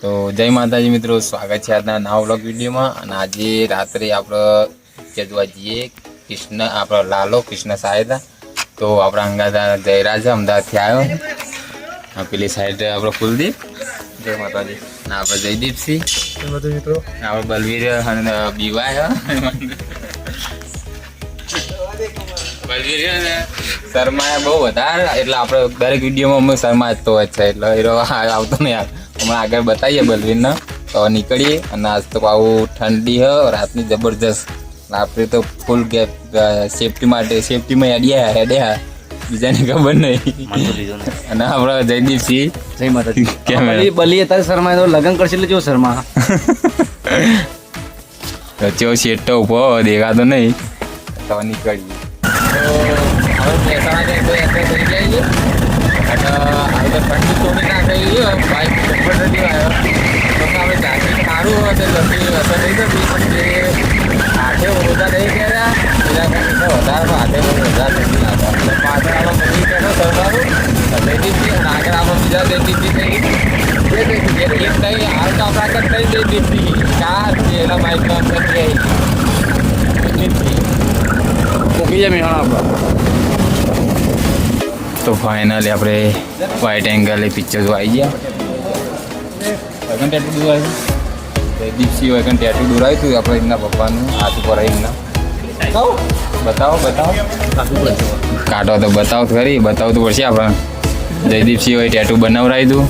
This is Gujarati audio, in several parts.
તો જય માતાજી મિત્રો, સ્વાગત છે આજના નવા વ્લોગ વિડીયોમાં. અને આજે રાત્રે આપણે જોવા જઈએ કૃષ્ણ, આપણો લાલો કૃષ્ણ સાહેબ. તો આપણા અંગાતા જયરાજ અમદાવાદથી આવ્યો. પેલી સાઈડ આપણો કુલદીપ, જય માતાજી. અને આપણે જયદીપસિંહ, મિત્રો. આપણે બલવીર અને બીવાય બલવીર શર્મા બહુ વધારે, એટલે આપણે દરેક વિડીયોમાં અમે શર્મા જ તો હોય છે, એટલે એ આવતો નહીં. હમણાં આગળ બતાવીએ બલવીરને, તો નીકળીએ. અને આજ તો આવું ઠંડી હ રાતની જબરજસ્ત. આપણે તો ફૂલ ગેપ સેફટીમાં હેડ્યા, બીજાને ખબર નહીં. અને આપણે જયદીપસિંહ, જય માતાજી. બલી અત્યારે શર્મા તો લગ્ન કરશે એટલે જો શર્મા રચ્યો શેઠો ઉભો દેખાતો નહીં. તો નીકળીએ. હવે મહેસાણા થઈ જઈએ. અને હવે તો ઠંડી થોડી ના થઈ બાઇક જબર નથી આવ્યો. તો આપણે ચાર્જિંગ સારું હોય તો જલ્દી અસર થઈ જતી. પણ હાથે ઓછા થઈ ગયા એના વધારે હાથે વધારે થઈ ગયા. પાછળ આપણે મળી ગયા સરવારું જયદીપસિંહ, અને આગળ આપણે બીજા જયદીપસિંહ થઈ એક થઈ. હાલ તો આપણે આગળ થઈ જયદીપસિંહ ચાર એના બાઇકનો અંદર થઈ મૂકી જાય મેળા. તો ફાઇનલી આપણે વ્હાઇટ એંગલ પિક્ચર જોવા આવી ગયા. વગન ટેટુ દોરાયું જયદીપસિંહ, વગન ટેટુ દોરાયું હતું આપણે એમના પપ્પાનું હાથ ઉપર એમના. બતાવો કાઢો તો બતાવો તો ખરી, બતાવવું તો પડશે આપણે. જયદીપસિંહ હોય ટેટુ બનાવરાયું હતું.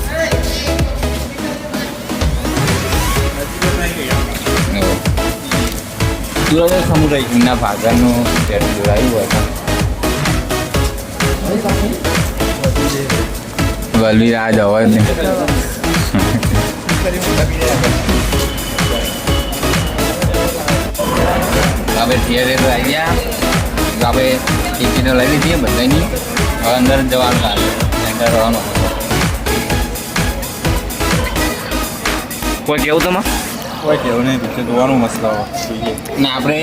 એમના ફાધરનું ટેટુ દોરાયું હોય. બલવીર આ જવા જ નહીં. આપણે થિયેટર આવી ગયા. આપણે ટિકિટો લઈ લીધી બધાની. હવે અંદર જવાનું લાગે, અંદર રહેવાનું. કોઈ કેવું તમે? કોઈ કેવું નહીં, પિક્ચર જોવાનું મસલો ને આપણે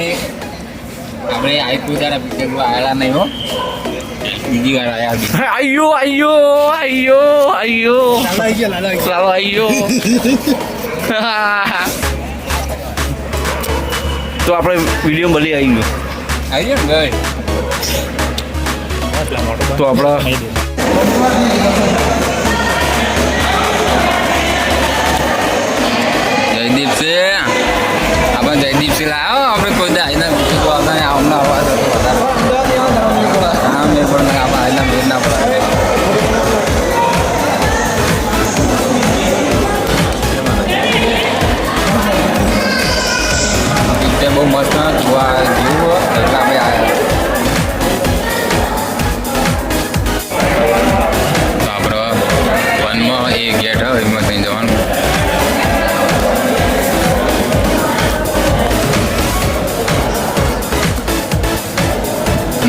આવી કોઈ તારા પિક્ચર આવેલા નહીં હો. બીજી વાર આવ્યા. અయ్యో ચાલો અయ్యో. તો આપણે વિડીયો મળી આવી ગયો. આવી ગયો ને તો આપણા જયદીપસિંહ, આપણે જયદીપસિંહ લાવો. આપણે કોઈ દે આવીને હમણાં અવાજ હતો વધારે. હા મેં પણ આપણે આવીને મેર ના પડે. પિક્ચર બહુ મસ્ત જોવા જેવું એટલે આપણે આવ્યા. તો આપણે વનમાં એ ગેટ હોય એમાં થઈ જવાનું.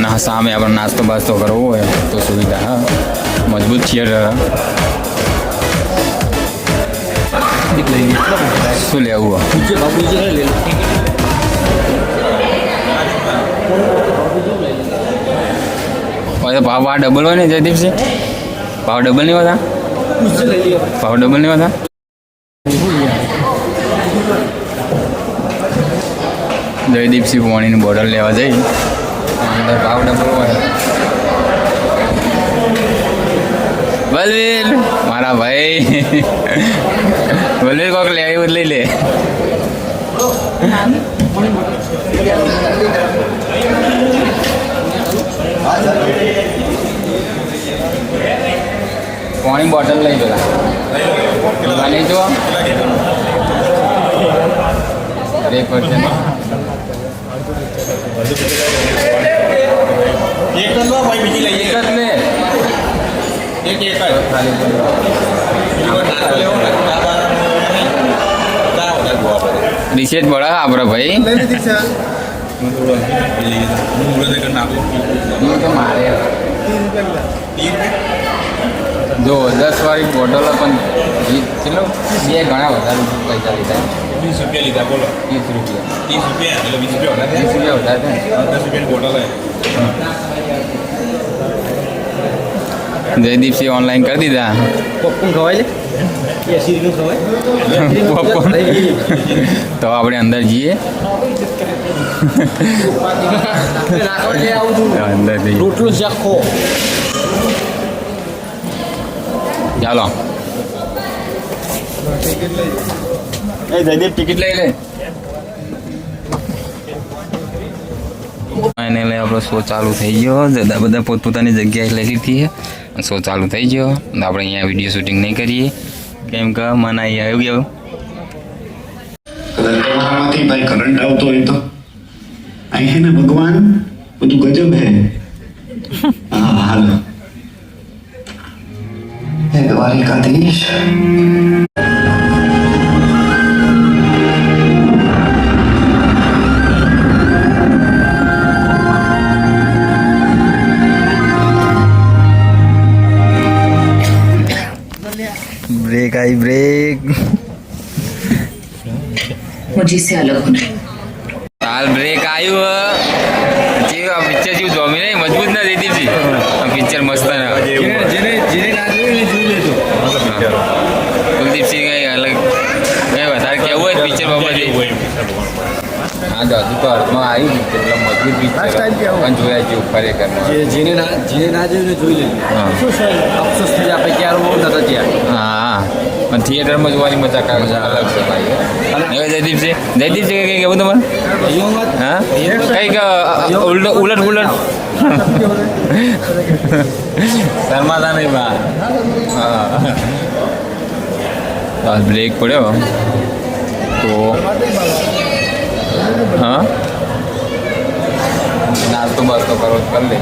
ના સામે આપણે નાસ્તો બાસ્તો કરવો હોય તો સુવિધા. હા મજબૂત થિયેટર. શું લેવું હોય? ભાવ ડબલ હોય ને જયદીપસિંહ? ભાવ ડબલ નહીં હોતા? ભાવ ડબલ નહીં હોતા? જયદીપસિંહ પાણીની બોટલ લેવા જઈ. અંદર ભાવ ડબલ હોય. બલવીર મારા ભાઈ, બલવીર કોક લે એવું લઈ લે. પાણી બોટલ લઈ પેલા લઈ જો. એક વર્ષ રિસેટ બળા આપણે ભાઈ મારે જો 10 વાળી બોટલો પણ ચલો બે ઘણા વધારે પૈસા લીધા. 20 રૂપિયા લીધા. બોલો 30 રૂપિયા. 30 રૂપિયા એટલે 20 રૂપિયા વધારે. 20 રૂપિયા વધારે. 10 રૂપિયાની બોટલ જયદીપસિંહ ઓનલાઈન કરી દીધા પોપકોર્ન ખવાય લે 80 ખવાય પોપકોર્ન. તો આપણે અંદર જઈએ અંદર જઈએ રોટલો શાખો ચાલો એ જયદીપ ટિકિટ લઈ લે ફાઇનલી આપણો શો ચાલુ થઈ ગયો બધા પોતપોતાની જગ્યાએ લઈ લીધી છે શો ચાલુ થઈ ગયો આપણે અહીંયા વિડીયો શૂટિંગ નહીં કરીએ કેમ કે મનાઈ આવી ગયો કદાચ તમારામાંથી ભાઈ કરંટ આવતો હોય તો અહીં હે ને ભગવાન બધું ગજબ હે હા હાલો હે દ્વારિકાધીશ ब्रेक आई ब्रेक मुझे से अलग होना है हाल ब्रेक આવ્યું જે આ પિક્ચર જેવું જોમી નહીં મજબૂત ના દીધી છે આ પિક્ચર મસ્ત ના જેને ના જોયું એને જોઈ લેજો કુલદીપસિંહ કઈ અલગ કઈ વધારે કેવું હોય પિક્ચર બાબતે હા તો હજુ તો અર્થમાં આવ્યું પિક્ચર એટલે મજબૂત પિક્ચર પણ જોયા જેવું ખરેખર જેને ના જોયું એને જોઈ લેજો હા. અફસોસ થઈ જાય આપણે ક્યારે બહુ નતા ત્યાં હા પણ થિયેટરમાં જોવાની મજા કાંઈ અલગ છે ભાઈ હવે જયદીપસિંહ કઈ કેવું તમારે હા કઈક ઉલટ શર્માતા નહીં બા હા બ્રેક પડ્યો તો હા નાસ્તો બાસ્તો કરો તો કરી લે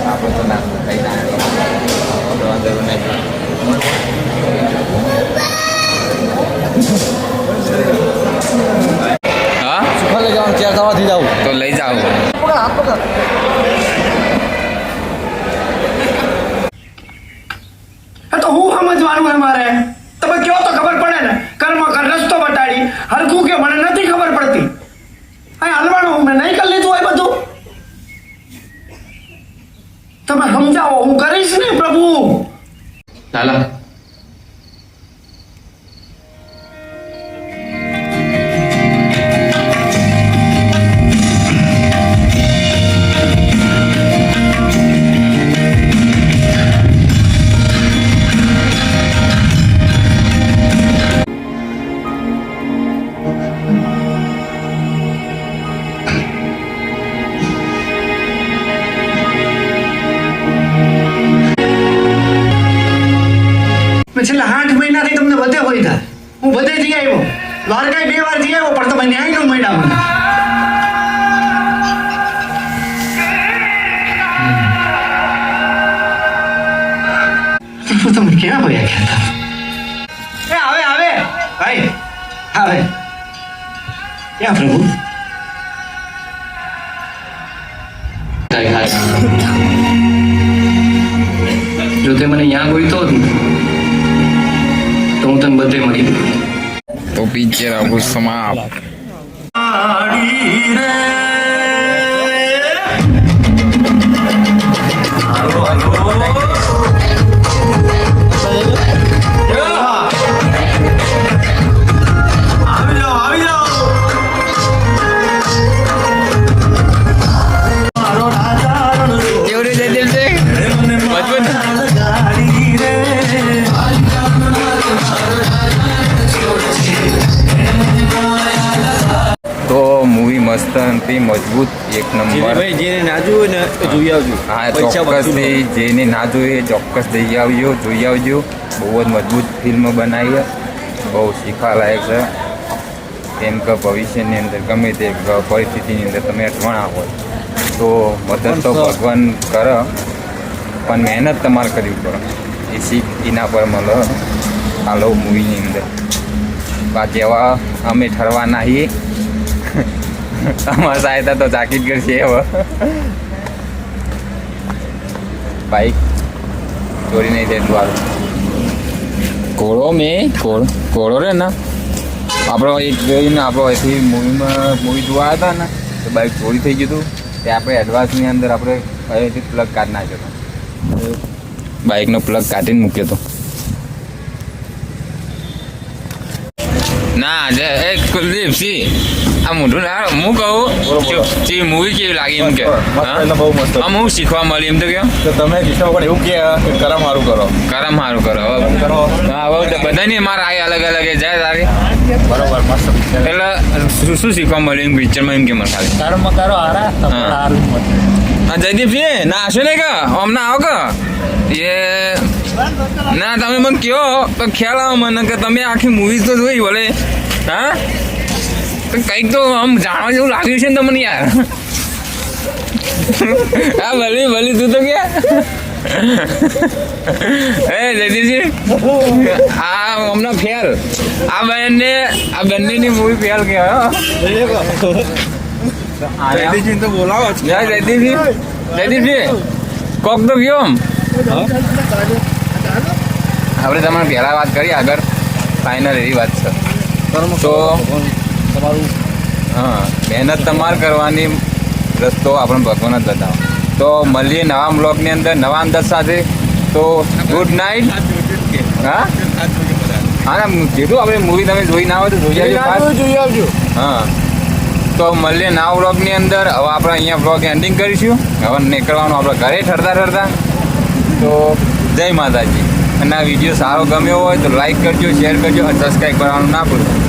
આપણે તો નાસ્તો ખાઈ ના જરૂર નહીં હા સુખા લઈ જવાનું ચાર થવાથી જાવ તો લઈ જાઓ તો હું સમજવાનું હે મારે તમે કયો તો ખબર પડે ને કર્મ કર રસ્તો બતાડી હરખું કે મને નથી ખબર પડતી અહીં હલવાનું હું મેં નહીં કરી લીધું હોય બધું તમે સમજાવો હું કરીશ ને પ્રભુ ચાલો મેં છેલ્લા 8 મહિનાથી તમને બધે હોય હું બધે જઈ આવ્યો દ્વારકાએ 2 વાર જઈ આવ્યો પણ તમે ન્યાય નો મળ્યા મને પ્રભુ તમે ક્યાં ભયા ગયા હતા આવે આવે ભાઈ આવે ક્યાં પ્રભુ જો તે મને અહીંયા ગોઈતો હોત ને તો હું તને બધે મળી દઉં. તો પિક્ચર આપણું સમાપ્ત કેવું રે જયદીપસિંહ? મજબૂત? તો મૂવી મસ્ત હતી મજબૂત એક નંબર ભાઈ જેને ના જોયું ને એ જોઈ આવજો હા પૈસા ચોક્કસથી જેને ના જોઈએ ચોક્કસ જઈ આવજો જોઈ આવજો બહુ જ મજબૂત ફિલ્મ બનાવી છે બહુ શીખવાલાયક છે કેમ કે ભવિષ્યની અંદર ગમે તે પરિસ્થિતિની અંદર તમે અટવાણા હોય તો મદદ તો ભગવાન કરે પણ મહેનત તમારે કરવી પડે એ શીખ એના પર મળે હાલો મૂવીની અંદર બાકી એવા અમે ઠરવા નાહીએ અમારા સહાયતા તો ચાકી જ કરશે હવે બાઈક ચોરી નહીં થાય દ્વારું ઘોડો ઘોડો રે ને આપણો એક જોઈને આપણો અહીંથી મૂવી જોવા હતા ને તો બાઈક ચોરી થઈ ગયું હતું તે આપણે એડવાન્સની અંદર આપણે અહીંથી પ્લગ કાઢ નાખ્યો હતો બાઇકનો પ્લગ કાઢીને મૂક્યો તો ના જે એક કુલદીપ સી આ મોઢું ના હું કહું ચી મૂવી કેવી લાગી એમ કે એટલે બહુ મસ્ત આમ હું શીખવા મળ્યું એમ તો કેમ તો તમે દિશા પણ એવું કે કરમ સારું કરો કરમ સારું કરો કરો હા હવે બધાની મારા આ અલગ અલગ જાય તારી બરોબર મસ્ત એટલે શું શીખવા મળ્યું એમ પિક્ચરમાં એમ કે મને ખાલી કર્મ કરો હારા હા. હા જયદીપ સિંહ ના હશે ને કે અમને આવો કે એ ના તમે મને કહો તો ખ્યાલ આવે મને કે તમે આખી મૂવી તો જોઈ બોલે હા તો કંઈક તો આમ જાણવા જેવું લાગ્યું છે ને તમને યાર હા ભલી તું તો કે હે જયદીપજી આ હમણાં ફેલ આ બંનેની મૂવી ફેલ કે જયદીપજી તો બોલાવો જ. જયદીપજી કોક તો ગયો આમ આપણે તમારે પહેલા વાત કરી આગળ ફાઇનલ એવી વાત છે તો હા મહેનત તમારે કરવાની રસ્તો આપણે ભગવાન જ બતાવો તો મળીએ નવા બ્લોગની અંદર નવા અંદાજ સાથે તો ગુડ નાઇટ હા હા ના કીધું આપણે મૂવી તમે જોઈ ના હોય તો જોઈ આવજો હા તો મળીએ નવા વ્લોગની અંદર હવે આપણે અહીંયા વ્લોગ એન્ડિંગ કરીશું હવે નીકળવાનું આપણે ઘરે ઠરતા તો જય માતાજી અને આ વિડીયો સારો ગમ્યો હોય તો લાઈક કરજો શેર કરજો અને સબસ્ક્રાઈબ કરવાનું ના ભૂલતા